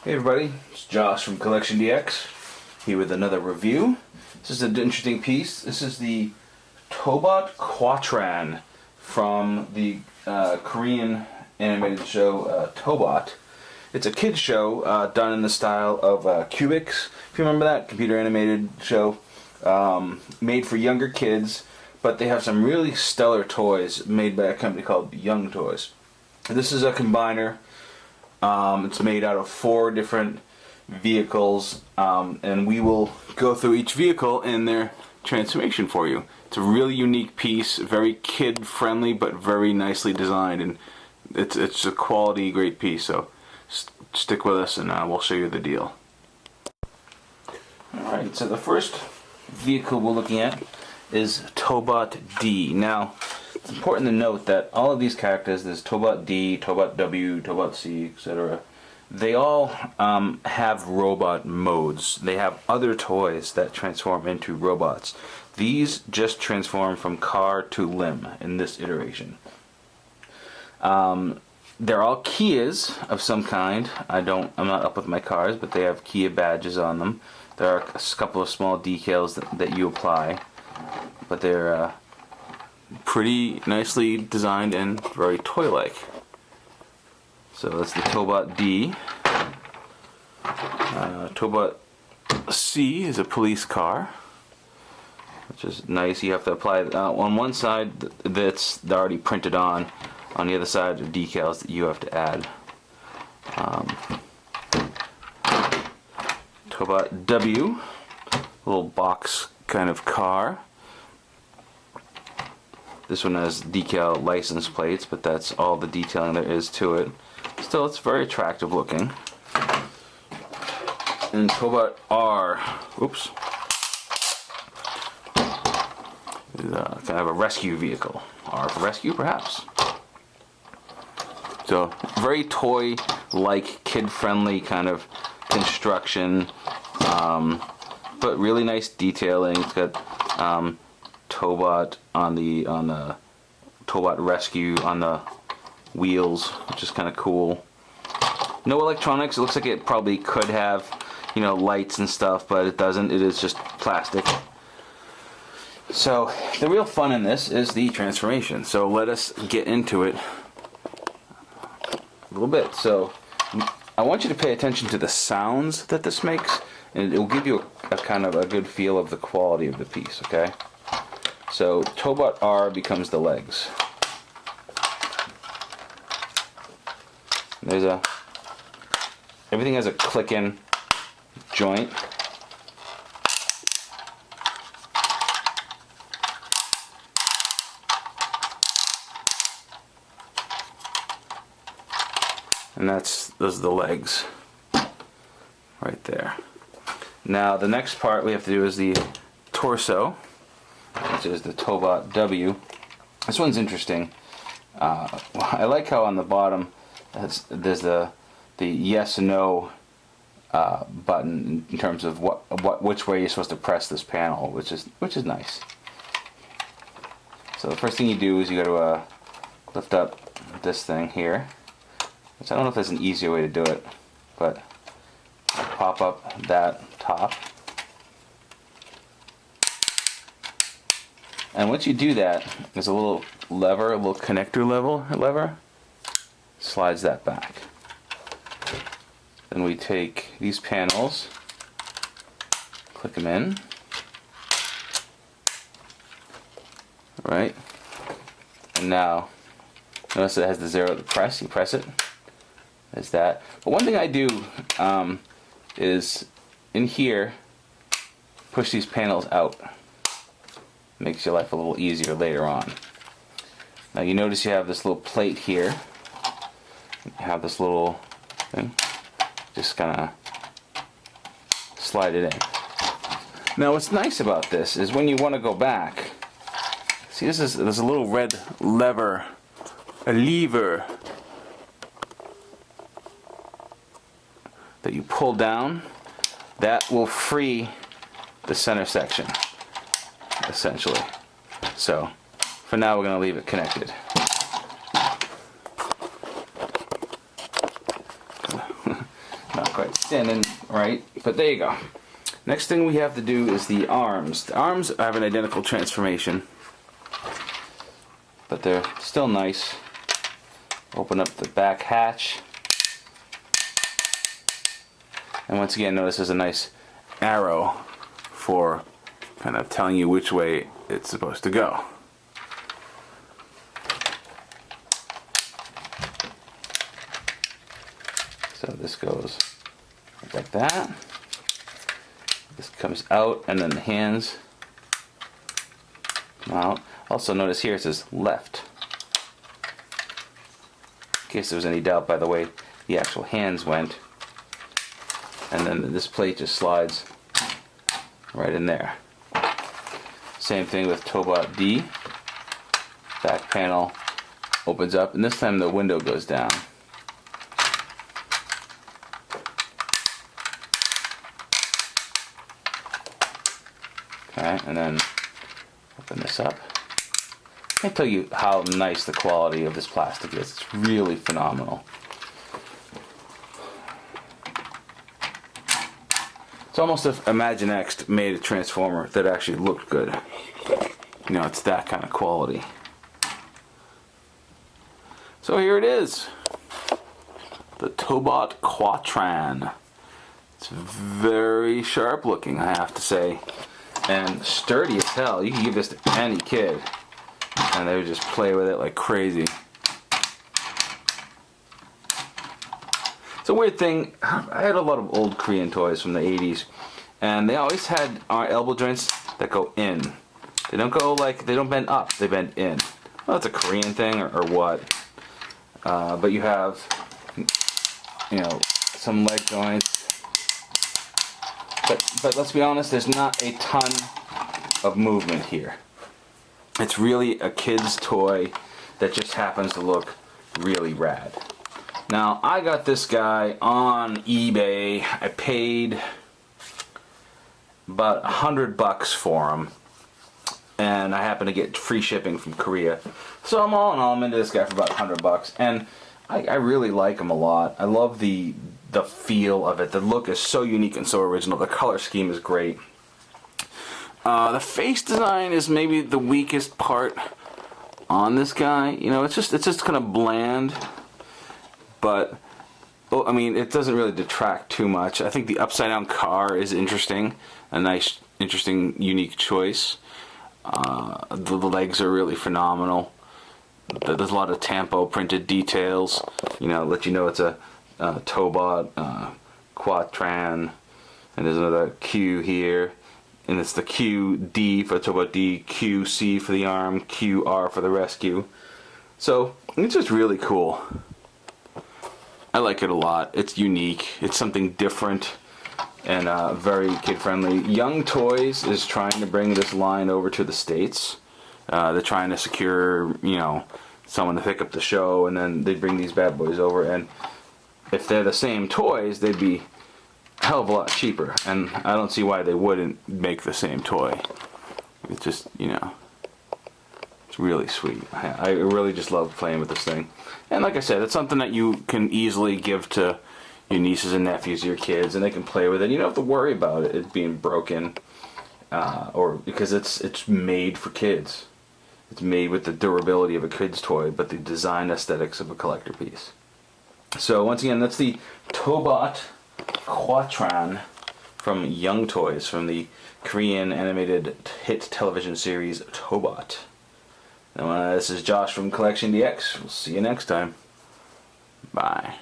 Hey everybody, it's Josh from CollectionDX here with another review. This is an interesting piece. This is the Tobot Quatran from the Korean animated show Tobot. It's a kids show done in the style of Cubics, if you remember that computer animated show, made for younger kids, but they have some really stellar toys made by a company called Young Toys. This is a combiner. It's made out of 4 different vehicles, and we will go through each vehicle and their transformation for you. It's a really unique piece, very kid-friendly, but very nicely designed, and it's a quality, great piece. So stick with us, and we'll show you the deal. All right. So the first vehicle we're looking at is Tobot D. Now, it's important to note that all of these characters, there's Tobot D, Tobot W, Tobot C, etc. They all have robot modes. They have other toys that transform into robots. These just transform from car to limb in this iteration. They're all Kias of some kind. I'm not up with my cars, but they have Kia badges on them. There are a couple of small decals that you apply, but they're pretty nicely designed and very toy-like. So that's the Tobot D. Tobot C is a police car, which is nice. You have to apply on one side that's already printed on the other side are decals that you have to add. Tobot W, a little box kind of car. This one has decal license plates, but that's all the detailing there is to it. Still, it's very attractive looking. And Tobot R, oops, is kind of a rescue vehicle. R for rescue, perhaps. So, very toy-like, kid-friendly kind of construction, but really nice detailing. It's got Tobot on the Tobot Rescue on the wheels, which is kind of cool. No electronics. It looks like it probably could have, lights and stuff, but it doesn't. It is just plastic. So the real fun in this is the transformation. So let us get into it a little bit. So I want you to pay attention to the sounds that this makes, and it will give you a kind of a good feel of the quality of the piece. Okay. So Tobot R becomes the legs. Everything has a click-in joint. And those are the legs right there. Now the next part we have to do is the torso, which is the Tobot W. This one's interesting. I like how on the bottom there's the yes and no button in terms of which way you're supposed to press this panel, which is nice. So the first thing you do is you got to lift up this thing here, which I don't know if there's an easier way to do it, but pop up that top. And once you do that, there's a little lever, a little connector lever, slides that back. Then we take these panels, click them in, right? And now, notice it has the 0 to press. You press it. There's that. But one thing I do is in here, push these panels out. Makes your life a little easier later on. Now you notice you have this little plate here. You have this little thing. Just kind of slide it in. Now what's nice about this is when you want to go back, see there's a little red lever, a lever that you pull down. That will free the center section, essentially. So for now we're going to leave it connected. Not quite standing right, but there you go. Next thing we have to do is the arms. The arms have an identical transformation, but they're still nice. Open up the back hatch. And once again, notice there's a nice arrow for kind of telling you which way it's supposed to go. So this goes like that. This comes out, and then the hands come out. Also notice here it says left. In case there was any doubt by the way the actual hands went. And then this plate just slides right in there. Same thing with Tobot D. Back panel opens up, and this time the window goes down. Okay, and then open this up. I can't tell you how nice the quality of this plastic is. It's really phenomenal. It's almost if Imaginext made a transformer that actually looked good. You know, it's that kind of quality. So here it is. The Tobot Quatran. It's very sharp looking, I have to say. And sturdy as hell. You can give this to any kid and they would just play with it like crazy. It's a weird thing. I had a lot of old Korean toys from the 80s, and they always had our elbow joints that go in. They don't go like, they don't bend up, they bend in. Well, it's a Korean thing or what. But you have, you know, some leg joints. But let's be honest, there's not a ton of movement here. It's really a kid's toy that just happens to look really rad. Now, I got this guy on eBay. I paid about $100 for him, and I happened to get free shipping from Korea. So I'm all in all, I'm into this guy for about $100, and I really like him a lot. I love the feel of it. The look is so unique and so original. The color scheme is great. The face design is maybe the weakest part on this guy. You know, it's just kind of bland. But, I mean, it doesn't really detract too much. I think the upside-down car is interesting. A nice, interesting, unique choice. The legs are really phenomenal. There's a lot of Tampo printed details. You know, let you know it's a Tobot, Quatran. And there's another Q here. And it's the QD for Tobot D, QC for the arm, QR for the rescue. So, it's just really cool. I like it a lot. It's unique. It's something different and very kid-friendly. Young Toys is trying to bring this line over to the States. They're trying to secure, you know, someone to pick up the show, and then they bring these bad boys over. And if they're the same toys, they'd be a hell of a lot cheaper. And I don't see why they wouldn't make the same toy. It's just, you know, it's really sweet. I really just love playing with this thing. And like I said, it's something that you can easily give to your nieces and nephews, your kids, and they can play with it. You don't have to worry about it being broken, or because it's made for kids. It's made with the durability of a kid's toy, but the design aesthetics of a collector piece. So once again, that's the Tobot Quatran from Young Toys, from the Korean animated hit television series Tobot. This is Josh from CollectionDX. We'll see you next time. Bye.